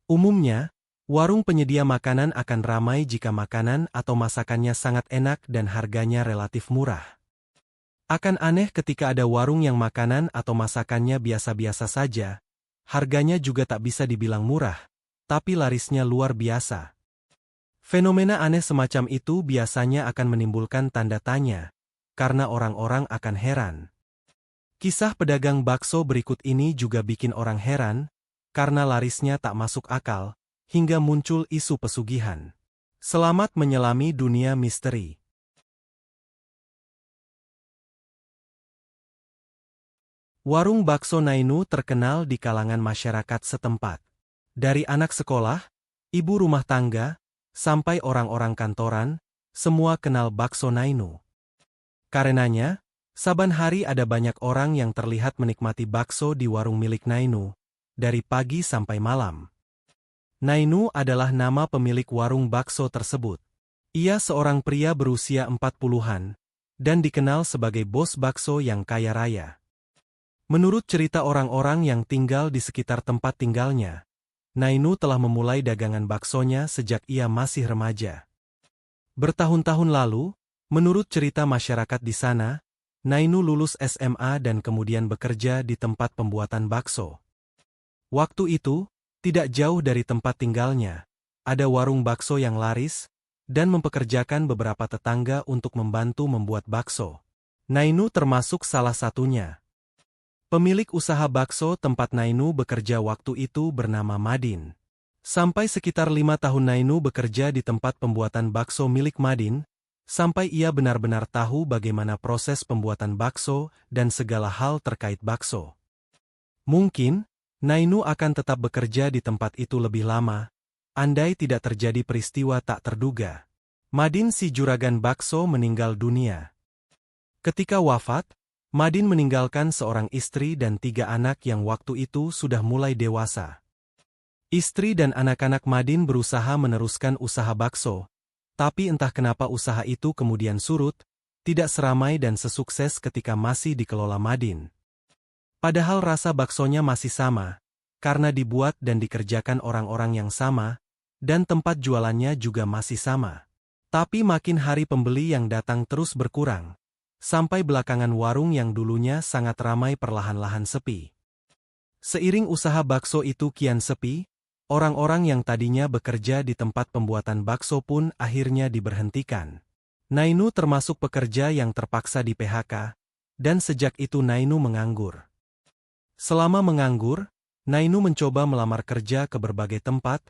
Umumnya, warung penyedia makanan akan ramai jika makanan atau masakannya sangat enak dan harganya relatif murah. Akan aneh ketika ada warung yang makanan atau masakannya biasa-biasa saja, harganya juga tak bisa dibilang murah, tapi larisnya luar biasa. Fenomena aneh semacam itu biasanya akan menimbulkan tanda tanya, karena orang-orang akan heran. Kisah pedagang bakso berikut ini juga bikin orang heran, karena larisnya tak masuk akal, hingga muncul isu pesugihan. Selamat menyelami dunia misteri. Warung bakso Nainu terkenal di kalangan masyarakat setempat. Dari anak sekolah, ibu rumah tangga, sampai orang-orang kantoran, semua kenal bakso Nainu. Karenanya, saban hari ada banyak orang yang terlihat menikmati bakso di warung milik Nainu, dari pagi sampai malam. Nainu adalah nama pemilik warung bakso tersebut. Ia seorang pria berusia 40-an, dan dikenal sebagai bos bakso yang kaya raya. Menurut cerita orang-orang yang tinggal di sekitar tempat tinggalnya, Nainu telah memulai dagangan baksonya sejak ia masih remaja. Bertahun-tahun lalu, menurut cerita masyarakat di sana, Nainu lulus SMA dan kemudian bekerja di tempat pembuatan bakso. Waktu itu, tidak jauh dari tempat tinggalnya, ada warung bakso yang laris, dan mempekerjakan beberapa tetangga untuk membantu membuat bakso. Nainu termasuk salah satunya. Pemilik usaha bakso tempat Nainu bekerja waktu itu bernama Madin. Sampai sekitar 5 tahun Nainu bekerja di tempat pembuatan bakso milik Madin, sampai ia benar-benar tahu bagaimana proses pembuatan bakso dan segala hal terkait bakso. Mungkin, Nainu akan tetap bekerja di tempat itu lebih lama, andai tidak terjadi peristiwa tak terduga. Madin si juragan bakso meninggal dunia. Ketika wafat, Madin meninggalkan seorang istri dan 3 anak yang waktu itu sudah mulai dewasa. Istri dan anak-anak Madin berusaha meneruskan usaha bakso, tapi entah kenapa usaha itu kemudian surut, tidak seramai dan sesukses ketika masih dikelola Madin. Padahal rasa baksonya masih sama, karena dibuat dan dikerjakan orang-orang yang sama, dan tempat jualannya juga masih sama. Tapi makin hari pembeli yang datang terus berkurang. Sampai belakangan warung yang dulunya sangat ramai perlahan-lahan sepi. Seiring usaha bakso itu kian sepi, orang-orang yang tadinya bekerja di tempat pembuatan bakso pun akhirnya diberhentikan. Nainu termasuk pekerja yang terpaksa di PHK, dan sejak itu Nainu menganggur. Selama menganggur, Nainu mencoba melamar kerja ke berbagai tempat,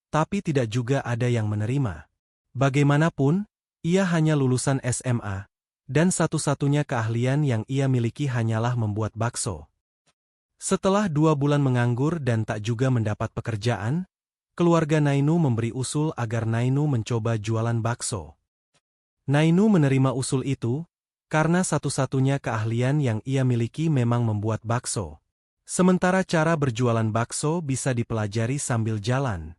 tapi tidak juga ada yang menerima. Bagaimanapun, ia hanya lulusan SMA. Dan satu-satunya keahlian yang ia miliki hanyalah membuat bakso. Setelah 2 bulan menganggur dan tak juga mendapat pekerjaan, keluarga Nainu memberi usul agar Nainu mencoba jualan bakso. Nainu menerima usul itu, karena satu-satunya keahlian yang ia miliki memang membuat bakso. Sementara cara berjualan bakso bisa dipelajari sambil jalan.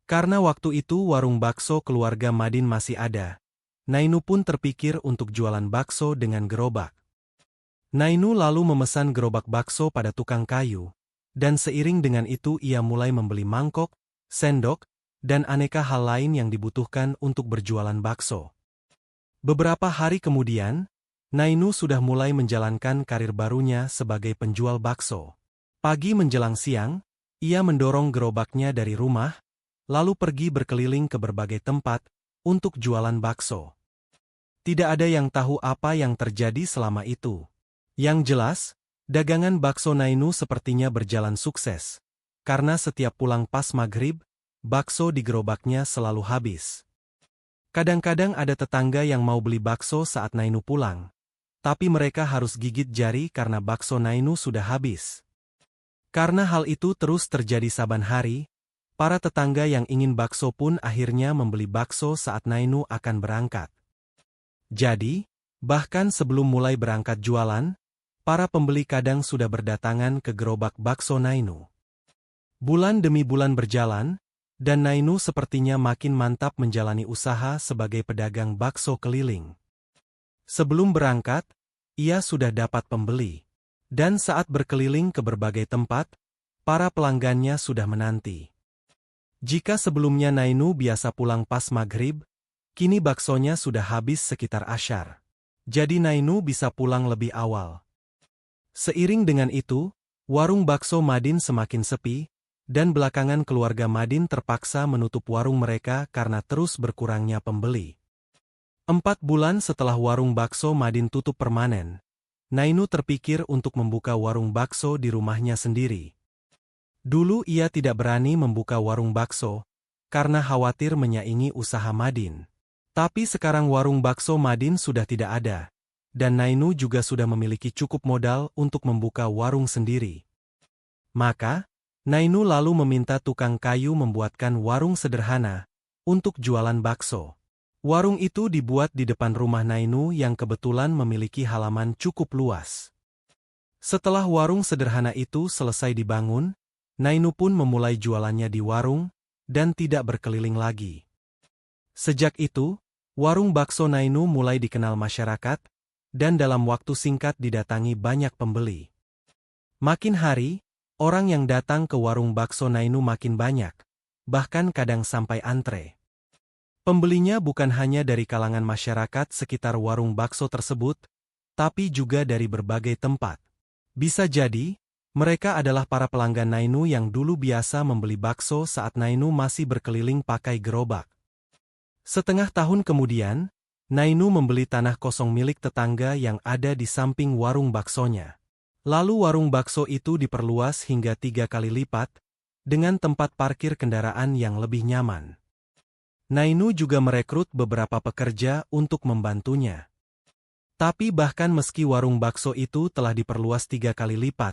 Karena waktu itu warung bakso keluarga Madin masih ada, Nainu pun terpikir untuk jualan bakso dengan gerobak. Nainu lalu memesan gerobak bakso pada tukang kayu, dan seiring dengan itu ia mulai membeli mangkok, sendok, dan aneka hal lain yang dibutuhkan untuk berjualan bakso. Beberapa hari kemudian, Nainu sudah mulai menjalankan karir barunya sebagai penjual bakso. Pagi menjelang siang, ia mendorong gerobaknya dari rumah, lalu pergi berkeliling ke berbagai tempat untuk jualan bakso. Tidak ada yang tahu apa yang terjadi selama itu. Yang jelas, dagangan bakso Nainu sepertinya berjalan sukses. Karena setiap pulang pas maghrib, bakso di gerobaknya selalu habis. Kadang-kadang ada tetangga yang mau beli bakso saat Nainu pulang. Tapi mereka harus gigit jari karena bakso Nainu sudah habis. Karena hal itu terus terjadi saban hari, para tetangga yang ingin bakso pun akhirnya membeli bakso saat Nainu akan berangkat. Jadi, bahkan sebelum mulai berangkat jualan, para pembeli kadang sudah berdatangan ke gerobak bakso Nainu. Bulan demi bulan berjalan, dan Nainu sepertinya makin mantap menjalani usaha sebagai pedagang bakso keliling. Sebelum berangkat, ia sudah dapat pembeli. Dan saat berkeliling ke berbagai tempat, para pelanggannya sudah menanti. Jika sebelumnya Nainu biasa pulang pas maghrib, kini baksonya sudah habis sekitar asyar. Jadi Nainu bisa pulang lebih awal. Seiring dengan itu, warung bakso Madin semakin sepi, dan belakangan keluarga Madin terpaksa menutup warung mereka karena terus berkurangnya pembeli. 4 bulan setelah warung bakso Madin tutup permanen, Nainu terpikir untuk membuka warung bakso di rumahnya sendiri. Dulu ia tidak berani membuka warung bakso, karena khawatir menyaingi usaha Madin. Tapi sekarang warung bakso Madin sudah tidak ada, dan Nainu juga sudah memiliki cukup modal untuk membuka warung sendiri. Maka, Nainu lalu meminta tukang kayu membuatkan warung sederhana untuk jualan bakso. Warung itu dibuat di depan rumah Nainu yang kebetulan memiliki halaman cukup luas. Setelah warung sederhana itu selesai dibangun, Nainu pun memulai jualannya di warung, dan tidak berkeliling lagi. Sejak itu, warung bakso Nainu mulai dikenal masyarakat, dan dalam waktu singkat didatangi banyak pembeli. Makin hari, orang yang datang ke warung bakso Nainu makin banyak, bahkan kadang sampai antre. Pembelinya bukan hanya dari kalangan masyarakat sekitar warung bakso tersebut, tapi juga dari berbagai tempat. Bisa jadi, mereka adalah para pelanggan Nainu yang dulu biasa membeli bakso saat Nainu masih berkeliling pakai gerobak. Setengah tahun kemudian, Nainu membeli tanah kosong milik tetangga yang ada di samping warung baksonya. Lalu warung bakso itu diperluas hingga 3 kali lipat, dengan tempat parkir kendaraan yang lebih nyaman. Nainu juga merekrut beberapa pekerja untuk membantunya. Tapi bahkan meski warung bakso itu telah diperluas 3 kali lipat,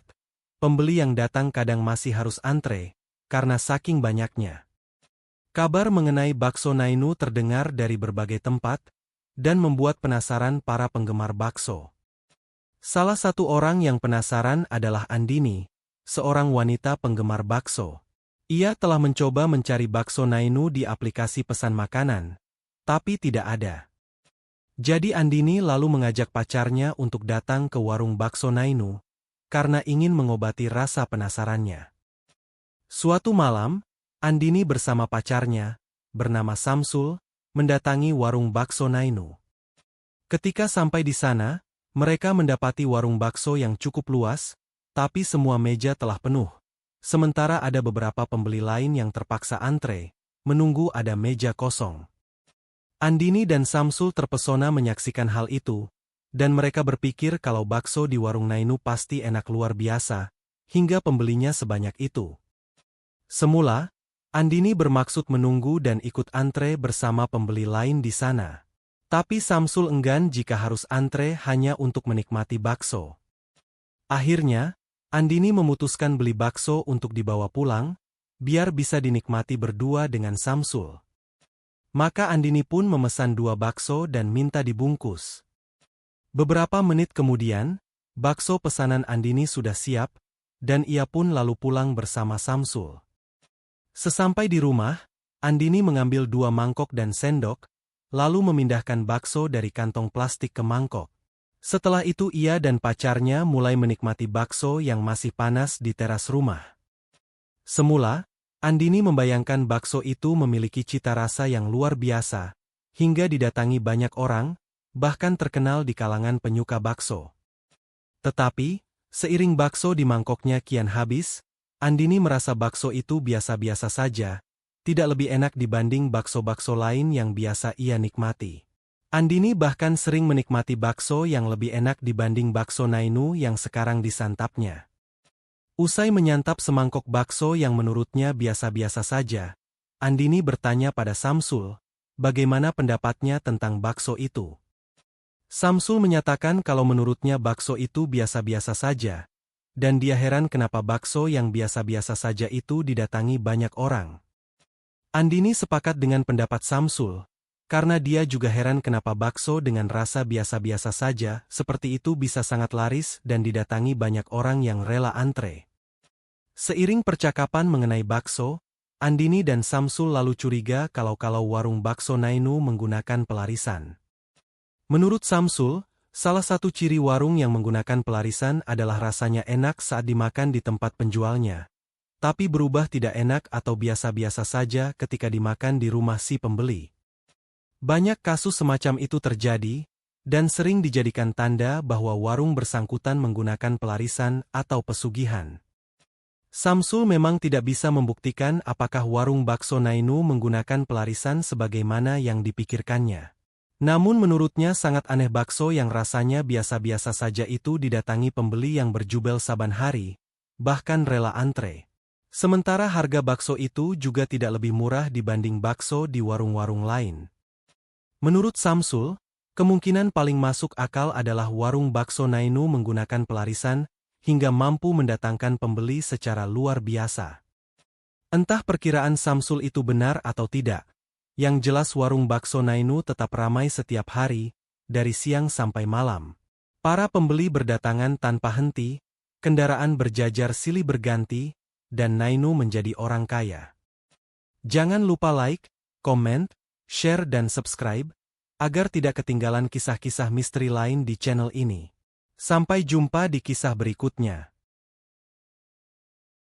pembeli yang datang kadang masih harus antre, karena saking banyaknya. Kabar mengenai bakso Nainu terdengar dari berbagai tempat, dan membuat penasaran para penggemar bakso. Salah satu orang yang penasaran adalah Andini, seorang wanita penggemar bakso. Ia telah mencoba mencari bakso Nainu di aplikasi pesan makanan, tapi tidak ada. Jadi Andini lalu mengajak pacarnya untuk datang ke warung bakso Nainu, karena ingin mengobati rasa penasarannya. Suatu malam, Andini bersama pacarnya, bernama Samsul, mendatangi warung bakso Nainu. Ketika sampai di sana, mereka mendapati warung bakso yang cukup luas, tapi semua meja telah penuh. Sementara ada beberapa pembeli lain yang terpaksa antre, menunggu ada meja kosong. Andini dan Samsul terpesona menyaksikan hal itu, dan mereka berpikir kalau bakso di warung Nainu pasti enak luar biasa, hingga pembelinya sebanyak itu. Semula, Andini bermaksud menunggu dan ikut antre bersama pembeli lain di sana. Tapi Samsul enggan jika harus antre hanya untuk menikmati bakso. Akhirnya, Andini memutuskan beli bakso untuk dibawa pulang, biar bisa dinikmati berdua dengan Samsul. Maka Andini pun memesan 2 bakso dan minta dibungkus. Beberapa menit kemudian, bakso pesanan Andini sudah siap, dan ia pun lalu pulang bersama Samsul. Sesampai di rumah, Andini mengambil 2 mangkok dan sendok, lalu memindahkan bakso dari kantong plastik ke mangkok. Setelah itu ia dan pacarnya mulai menikmati bakso yang masih panas di teras rumah. Semula, Andini membayangkan bakso itu memiliki cita rasa yang luar biasa, hingga didatangi banyak orang, bahkan terkenal di kalangan penyuka bakso. Tetapi, seiring bakso di mangkoknya kian habis, Andini merasa bakso itu biasa-biasa saja, tidak lebih enak dibanding bakso-bakso lain yang biasa ia nikmati. Andini bahkan sering menikmati bakso yang lebih enak dibanding bakso Nainu yang sekarang disantapnya. Usai menyantap semangkok bakso yang menurutnya biasa-biasa saja, Andini bertanya pada Samsul, bagaimana pendapatnya tentang bakso itu. Samsul menyatakan kalau menurutnya bakso itu biasa-biasa saja, dan dia heran kenapa bakso yang biasa-biasa saja itu didatangi banyak orang. Andini sepakat dengan pendapat Samsul, karena dia juga heran kenapa bakso dengan rasa biasa-biasa saja seperti itu bisa sangat laris dan didatangi banyak orang yang rela antre. Seiring percakapan mengenai bakso, Andini dan Samsul lalu curiga kalau warung bakso Nainu menggunakan pelarisan. Menurut Samsul, salah satu ciri warung yang menggunakan pelarisan adalah rasanya enak saat dimakan di tempat penjualnya. tapi berubah tidak enak atau biasa-biasa saja ketika dimakan di rumah si pembeli. Banyak kasus semacam itu terjadi, dan sering dijadikan tanda bahwa warung bersangkutan menggunakan pelarisan atau pesugihan. Samsul memang tidak bisa membuktikan apakah warung bakso Nainu menggunakan pelarisan sebagaimana yang dipikirkannya. Namun menurutnya sangat aneh bakso yang rasanya biasa-biasa saja itu didatangi pembeli yang berjubel saban hari, bahkan rela antre. Sementara harga bakso itu juga tidak lebih murah dibanding bakso di warung-warung lain. Menurut Samsul, kemungkinan paling masuk akal adalah warung bakso Nainu menggunakan pelarisan hingga mampu mendatangkan pembeli secara luar biasa. Entah perkiraan Samsul itu benar atau tidak, yang jelas warung bakso Nainu tetap ramai setiap hari, dari siang sampai malam. Para pembeli berdatangan tanpa henti, kendaraan berjajar silih berganti, dan Nainu menjadi orang kaya. Jangan lupa like, komen, share dan subscribe, agar tidak ketinggalan kisah-kisah misteri lain di channel ini. Sampai jumpa di kisah berikutnya.